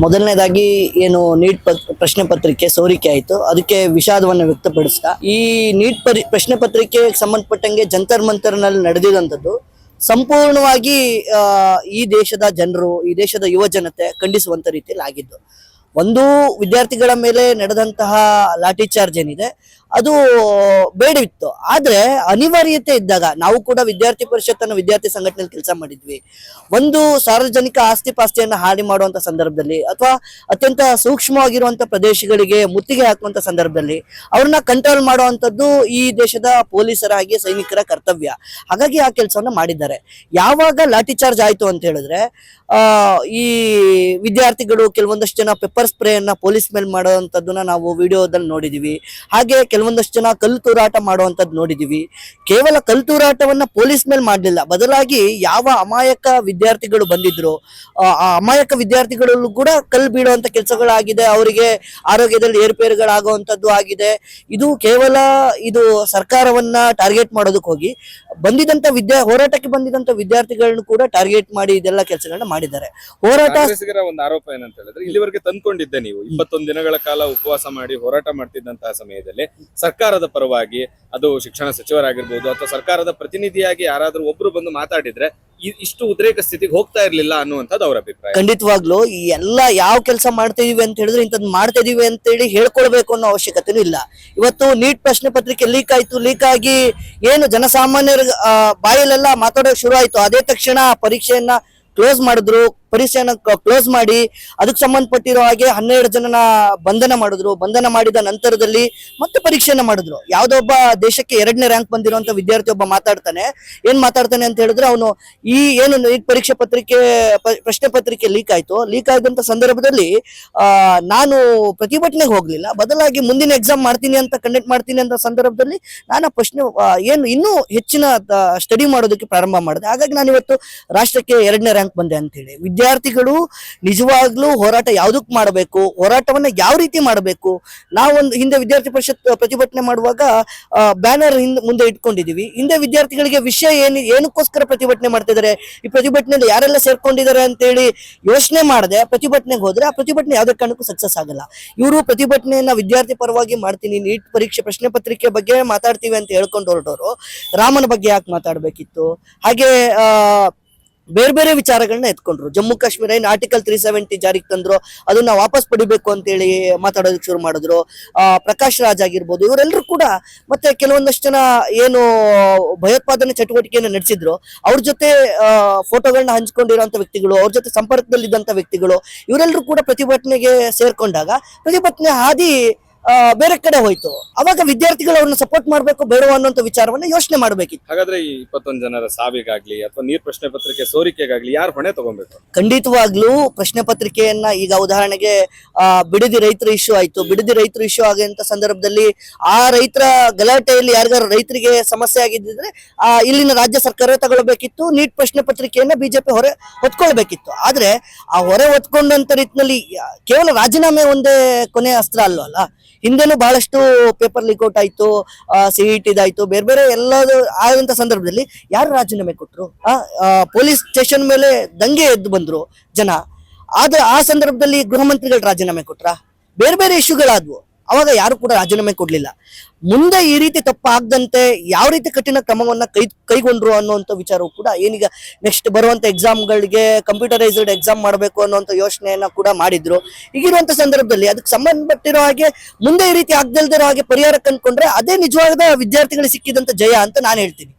ಮೊದಲನೇದಾಗಿ ಏನು ನೀಟ್ ಪ್ರಶ್ನೆ ಪತ್ರಿಕೆ ಸೋರಿಕೆ ಆಯಿತು, ಅದಕ್ಕೆ ವಿಷಾದವನ್ನು ವ್ಯಕ್ತಪಡಿಸ್ತಾ ಈ ನೀಟ್ ಪ್ರಶ್ನೆ ಪತ್ರಿಕೆಗೆ ಸಂಬಂಧಪಟ್ಟಂಗೆ ಜಂತರ್ ಮಂತರ್ನಲ್ಲಿ ನಡೆದಿದಂಥದ್ದು ಸಂಪೂರ್ಣವಾಗಿ ಈ ದೇಶದ ಜನರು, ಈ ದೇಶದ ಯುವ ಜನತೆ ಖಂಡಿಸುವಂತ ರೀತಿಯಲ್ಲಿ ಆಗಿದ್ದು. ಒಂದು ವಿದ್ಯಾರ್ಥಿಗಳ ಮೇಲೆ ನಡೆದಂತಹ ಲಾಠಿ ಚಾರ್ಜ್ ಏನಿದೆ ಅದು ಬೇಡವಿತ್ತು, ಆದ್ರೆ ಅನಿವಾರ್ಯತೆ ಇದ್ದಾಗ ನಾವು ಕೂಡ ವಿದ್ಯಾರ್ಥಿ ಪರಿಷತ್ತನ್ನು ವಿದ್ಯಾರ್ಥಿ ಸಂಘಟನೆಯಲ್ಲಿ ಕೆಲಸ ಮಾಡಿದ್ವಿ. ಒಂದು ಸಾರ್ವಜನಿಕ ಆಸ್ತಿ ಪಾಸ್ತಿಯನ್ನ ಹಾನಿ ಮಾಡುವಂತ ಸಂದರ್ಭದಲ್ಲಿ ಅಥವಾ ಅತ್ಯಂತ ಸೂಕ್ಷ್ಮವಾಗಿರುವಂತ ಪ್ರದೇಶಗಳಿಗೆ ಮುತ್ತಿಗೆ ಹಾಕುವಂತ ಸಂದರ್ಭದಲ್ಲಿ ಅವ್ರನ್ನ ಕಂಟ್ರೋಲ್ ಮಾಡುವಂತದ್ದು ಈ ದೇಶದ ಪೊಲೀಸರಾಗಿ ಸೈನಿಕರ ಕರ್ತವ್ಯ. ಹಾಗಾಗಿ ಆ ಕೆಲಸವನ್ನ ಮಾಡಿದ್ದಾರೆ. ಯಾವಾಗ ಲಾಠಿ ಚಾರ್ಜ್ ಆಯ್ತು ಅಂತ ಹೇಳಿದ್ರೆ ಈ ವಿದ್ಯಾರ್ಥಿಗಳು ಕೆಲವೊಂದಷ್ಟು ಜನ ಪೆಪ್ಪರ್ ಸ್ಪ್ರೇಯನ್ನ ಪೊಲೀಸ್ ಮೇಲೆ ಮಾಡುವಂತದ್ದನ್ನ ನಾವು ವಿಡಿಯೋದಲ್ಲಿ ನೋಡಿದೀವಿ. ಹಾಗೆ ಕೆಲವೊಂದಷ್ಟು ಜನ ಕಲ್ಲು ತೂರಾಟ ಮಾಡುವಂತದ್ದು ನೋಡಿದೀವಿ. ಕೇವಲ ಕಲ್ಲು ತೂರಾಟವನ್ನ ಪೊಲೀಸ್ ಮೇಲೆ ಮಾಡಲಿಲ್ಲ, ಬದಲಾಗಿ ಯಾವ ಅಮಾಯಕ ವಿದ್ಯಾರ್ಥಿಗಳು ಬಂದಿದ್ರು ಆ ಅಮಾಯಕ ವಿದ್ಯಾರ್ಥಿಗಳಲ್ಲೂ ಕೂಡ ಕಲ್ಲು ಬೀಳುವಂತ ಕೆಲಸಗಳಾಗಿದೆ, ಅವರಿಗೆ ಆರೋಗ್ಯದಲ್ಲಿ ಏರುಪೇರುಗಳಾಗುವಂತದ್ದು ಆಗಿದೆ. ಇದು ಕೇವಲ ಇದು ಸರ್ಕಾರವನ್ನ ಟಾರ್ಗೆಟ್ ಮಾಡೋದಕ್ಕೆ ಹೋಗಿ ಬಂದಿದಂತ ಹೋರಾಟಕ್ಕೆ ಬಂದಿದಂತ ವಿದ್ಯಾರ್ಥಿಗಳನ್ನು ಕೂಡ ಟಾರ್ಗೆಟ್ ಮಾಡಿ ಇದೆಲ್ಲ ಕೆಲಸಗಳನ್ನ ಮಾಡಿದ್ದಾರೆ. ಹೋರಾಟ ಒಂದು ಆರೋಪ ಏನಂತ ಹೇಳಿದ್ರೆ, ಇಲ್ಲಿವರೆಗೆ ತಂದ್ಕೊಂಡಿದ್ದೆ ನೀವು 21 ದಿನಗಳ ಕಾಲ ಉಪವಾಸ ಮಾಡಿ ಹೋರಾಟ ಮಾಡ್ತಿದ್ದಂತಹ ಸಮಯದಲ್ಲಿ ಸರ್ಕಾರದ ಪರವಾಗಿ ಅದು ಶಿಕ್ಷಣ ಸಚಿವರಾಗಿರ್ಬೋದು ಅಥವಾ ಸರ್ಕಾರದ ಪ್ರತಿನಿಧಿಯಾಗಿ ಯಾರಾದ್ರೂ ಒಬ್ರು ಬಂದು ಮಾತಾಡಿದ್ರೆ ಇಷ್ಟು ಉದ್ರೇಕ ಸ್ಥಿತಿಗೆ ಹೋಗ್ತಾ ಇರ್ಲಿಲ್ಲ ಅನ್ನುವಂಥದ್ದು ಅವರ ಅಭಿಪ್ರಾಯ. ಖಂಡಿತವಾಗ್ಲು ಈ ಎಲ್ಲ ಯಾವ ಕೆಲಸ ಮಾಡ್ತಾ ಇದೀವಿ ಅಂತ ಹೇಳಿದ್ರೆ ಇಂಥದ್ದು ಮಾಡ್ತಾ ಇದೀವಿ ಅಂತ ಹೇಳಿ ಹೇಳ್ಕೊಳ್ಬೇಕು ಅನ್ನೋ ಅವಶ್ಯಕತೆನೂ ಇಲ್ಲ. ಇವತ್ತು ನೀಟ್ ಪ್ರಶ್ನೆ ಪತ್ರಿಕೆ ಲೀಕ್ ಆಯ್ತು, ಲೀಕ್ ಆಗಿ ಏನು ಜನಸಾಮಾನ್ಯರ ಬಾಯಲ್ಲೆಲ್ಲ ಮಾತಾಡೋಕೆ ಶುರು ಆಯ್ತು. ಅದೇ ತಕ್ಷಣ ಪರೀಕ್ಷೆಯನ್ನ ಕ್ಲೋಸ್ ಮಾಡಿದ್ರು, ಪರೀಕ್ಷೆಯನ್ನ ಕ್ಲೋಸ್ ಮಾಡಿ ಅದಕ್ಕೆ ಸಂಬಂಧಪಟ್ಟಿರೋ ಹಾಗೆ 12 ಜನನ ಬಂಧನ ಮಾಡಿದ್ರು. ಬಂಧನ ಮಾಡಿದ ನಂತರದಲ್ಲಿ ಮತ್ತೆ ಪರೀಕ್ಷೆಯನ್ನ ಮಾಡಿದ್ರು. ಯಾವ್ದೋ ಒಬ್ಬ ದೇಶಕ್ಕೆ 2ನೇ ರ್ಯಾಂಕ್ ಬಂದಿರುವಂತ ವಿದ್ಯಾರ್ಥಿ ಒಬ್ಬ ಏನ್ ಮಾತಾಡ್ತಾನೆ ಅಂತ ಹೇಳಿದ್ರೆ, ಅವನು ಈ ಏನು ನೀಟ್ ಪರೀಕ್ಷೆ ಪ್ರಶ್ನೆ ಪತ್ರಿಕೆ ಲೀಕ್ ಆಯ್ತು, ಲೀಕ್ ಆದಂತ ಸಂದರ್ಭದಲ್ಲಿ ನಾನು ಪ್ರತಿಭಟನೆಗೆ ಹೋಗ್ಲಿಲ್ಲ, ಬದಲಾಗಿ ಮುಂದಿನ ಎಕ್ಸಾಮ್ ಕಂಡಕ್ಟ್ ಮಾಡ್ತೀನಿ ಅಂತ ಸಂದರ್ಭದಲ್ಲಿ ನಾನು ಪ್ರಶ್ನೆ ಏನು ಇನ್ನೂ ಹೆಚ್ಚಿನ ಸ್ಟಡಿ ಮಾಡೋದಕ್ಕೆ ಪ್ರಾರಂಭ ಮಾಡಿದೆ. ಹಾಗಾಗಿ ನಾನು ಇವತ್ತು ರಾಷ್ಟ್ರಕ್ಕೆ 2ನೇ ರ್ಯಾಂಕ್ ಬಂದೆ ಅಂತ ಹೇಳಿ. ವಿದ್ಯಾರ್ಥಿಗಳು ನಿಜವಾಗ್ಲೂ ಹೋರಾಟ ಯಾವ್ದಕ್ ಮಾಡಬೇಕು, ಹೋರಾಟವನ್ನ ಯಾವ ರೀತಿ ಮಾಡಬೇಕು, ನಾವೊಂದು ಹಿಂದೆ ವಿದ್ಯಾರ್ಥಿ ಪರಿಷತ್ ಪ್ರತಿಭಟನೆ ಮಾಡುವಾಗ ಬ್ಯಾನರ್ ಮುಂದೆ ಇಟ್ಕೊಂಡಿದೀವಿ. ಹಿಂದೆ ವಿದ್ಯಾರ್ಥಿಗಳಿಗೆ ವಿಷಯ ಏನಕ್ಕೋಸ್ಕರ ಪ್ರತಿಭಟನೆ ಮಾಡ್ತಿದ್ದಾರೆ, ಈ ಪ್ರತಿಭಟನೆಯಲ್ಲಿ ಯಾರೆಲ್ಲ ಸೇರ್ಕೊಂಡಿದ್ದಾರೆ ಅಂತ ಹೇಳಿ ಯೋಚನೆ ಮಾಡದೆ ಪ್ರತಿಭಟನೆಗೆ ಹೋದ್ರೆ ಆ ಪ್ರತಿಭಟನೆ ಯಾವ್ದೇ ಕಾರಣಕ್ಕೂ ಸಕ್ಸಸ್ ಆಗಲ್ಲ. ಇವರು ಪ್ರತಿಭಟನೆಯನ್ನ ವಿದ್ಯಾರ್ಥಿ ಪರವಾಗಿ ಮಾಡ್ತೀನಿ, ನೀಟ್ ಪರೀಕ್ಷೆ ಪ್ರಶ್ನೆ ಪತ್ರಿಕೆ ಬಗ್ಗೆ ಮಾತಾಡ್ತೀವಿ ಅಂತ ಹೇಳ್ಕೊಂಡು ಹೊರಟವರು ರಾಮನ ಬಗ್ಗೆ ಯಾಕೆ ಮಾತಾಡ್ಬೇಕಿತ್ತು? ಹಾಗೆ ಬೇರೆ ಬೇರೆ ವಿಚಾರಗಳನ್ನ ಎತ್ಕೊಂಡ್ರು. ಜಮ್ಮು ಕಾಶ್ಮೀರ ಏನು ಆರ್ಟಿಕಲ್ 370 ಜಾರಿಗೆ ತಂದ್ರು, ಅದನ್ನ ವಾಪಸ್ ಪಡಿಬೇಕು ಅಂತ ಹೇಳಿ ಮಾತಾಡೋದಕ್ಕೆ ಶುರು ಮಾಡಿದ್ರು. ಪ್ರಕಾಶ್ ರಾಜ್ ಆಗಿರ್ಬೋದು, ಇವರೆಲ್ಲರೂ ಕೂಡ ಮತ್ತೆ ಕೆಲವೊಂದಷ್ಟು ಜನ ಏನು ಭಯೋತ್ಪಾದನೆ ಚಟುವಟಿಕೆಯನ್ನು ನಡೆಸಿದ್ರು ಅವ್ರ ಜೊತೆ ಫೋಟೋಗಳನ್ನ ಹಂಚ್ಕೊಂಡಿರುವಂತ ವ್ಯಕ್ತಿಗಳು, ಅವ್ರ ಜೊತೆ ಸಂಪರ್ಕದಲ್ಲಿದ್ದಂತ ವ್ಯಕ್ತಿಗಳು, ಇವರೆಲ್ಲರೂ ಕೂಡ ಪ್ರತಿಭಟನೆಗೆ ಸೇರ್ಕೊಂಡಾಗ ಪ್ರತಿಭಟನೆ ಹಾದಿ ಬೇರೆ ಕಡೆ ಹೋಯ್ತು. ಅವಾಗ ವಿದ್ಯಾರ್ಥಿಗಳು ಅವ್ರನ್ನ ಸಪೋರ್ಟ್ ಮಾಡ್ಬೇಕು ಬೇಡವ ಅನ್ನೋಂಥ ವಿಚಾರವನ್ನ ಯೋಚನೆ ಮಾಡ್ಬೇಕಿತ್ತು. ಹಾಗಾದ್ರೆ ಈ 21 ಜನರ ಸಾವಿಗಾಗ್ಲಿ ಅಥವಾ ನೀಟ್ ಪ್ರಶ್ನೆ ಪತ್ರಿಕೆ ಸೋರಿಕೆಗಾಗ್ಲಿ ಯಾರು ಹೊಣೆ ತಗೊಬೇಕು? ಖಂಡಿತವಾಗ್ಲೂ ಪ್ರಶ್ನೆ ಪತ್ರಿಕೆಯನ್ನ ಈಗ ಉದಾಹರಣೆಗೆ ಬಿಡದಿ ರೈತರ ಇಶ್ಯೂ ಆಯ್ತು. ಬಿಡದಿ ರೈತರ ಇಶ್ಯೂ ಆಗಂತ ಸಂದರ್ಭದಲ್ಲಿ ಆ ರೈತರ ಗಲಾಟೆಯಲ್ಲಿ ಯಾರಿಗಾರು ರೈತರಿಗೆ ಸಮಸ್ಯೆ ಆಗಿದ್ದಿದ್ರೆ ಇಲ್ಲಿನ ರಾಜ್ಯ ಸರ್ಕಾರ ತಗೊಳ್ಬೇಕಿತ್ತು. ನೀಟ್ ಪ್ರಶ್ನೆ ಪತ್ರಿಕೆಯನ್ನ ಬಿಜೆಪಿ ಹೊರೆ ಹೊತ್ಕೊಳ್ಬೇಕಿತ್ತು. ಆದ್ರೆ ಆ ಹೊರೆ ಹೊತ್ಕೊಂಡಂತ ರೀತಿಯಲ್ಲಿ ಕೇವಲ ರಾಜೀನಾಮೆ ಒಂದೇ ಕೊನೆ ಅಸ್ತ್ರ ಅಲ್ವಲ್ಲ. ಹಿಂದೆನೂ ಬಹಳಷ್ಟು ಪೇಪರ್ ಲೀಕ್ಔಟ್ ಆಯ್ತು, CET ಇದಾಯ್ತು, ಬೇರೆ ಬೇರೆ ಎಲ್ಲದೂ ಆದಂತ ಸಂದರ್ಭದಲ್ಲಿ ಯಾರು ರಾಜೀನಾಮೆ ಕೊಟ್ರು? ಪೊಲೀಸ್ ಸ್ಟೇಷನ್ ಮೇಲೆ ದಂಗೆ ಎದ್ದು ಬಂದ್ರು ಜನ. ಆದ್ರೆ ಆ ಸಂದರ್ಭದಲ್ಲಿ ಗೃಹ ಮಂತ್ರಿಗಳು ರಾಜೀನಾಮೆ ಕೊಟ್ರ? ಬೇರೆ ಬೇರೆ ಇಶ್ಯೂಗಳಾದ್ವು, ಅವಾಗ ಯಾರು ಕೂಡ ರಾಜೀನಾಮೆ ಕೊಡ್ಲಿಲ್ಲ. ಮುಂದೆ ಈ ರೀತಿ ತಪ್ಪು ಆಗದಂತೆ ಯಾವ ರೀತಿ ಕಠಿಣ ಕ್ರಮವನ್ನ ಕೈಗೊಂಡ್ರು ಅನ್ನುವಂಥ ವಿಚಾರವು ಕೂಡ ಏನೀಗ ನೆಕ್ಸ್ಟ್ ಬರುವಂತ ಎಕ್ಸಾಮ್ಗಳಿಗೆ ಕಂಪ್ಯೂಟರೈಸ್ಡ್ ಎಕ್ಸಾಮ್ ಮಾಡಬೇಕು ಅನ್ನುವಂಥ ಯೋಚನೆಯನ್ನ ಕೂಡ ಮಾಡಿದ್ರು. ಈಗಿರುವಂತ ಸಂದರ್ಭದಲ್ಲಿ ಅದಕ್ಕೆ ಸಂಬಂಧಪಟ್ಟಿರೋ ಹಾಗೆ ಮುಂದೆ ಈ ರೀತಿ ಆಗದಿಲ್ದಿರೋ ಹಾಗೆ ಪರಿಹಾರ ಕಂಡುಕೊಂಡ್ರೆ ಅದೇ ನಿಜವಾದ ವಿದ್ಯಾರ್ಥಿಗಳಿಗೆ ಸಿಕ್ಕಿದಂತ ಜಯ ಅಂತ ನಾನು ಹೇಳ್ತೀನಿ.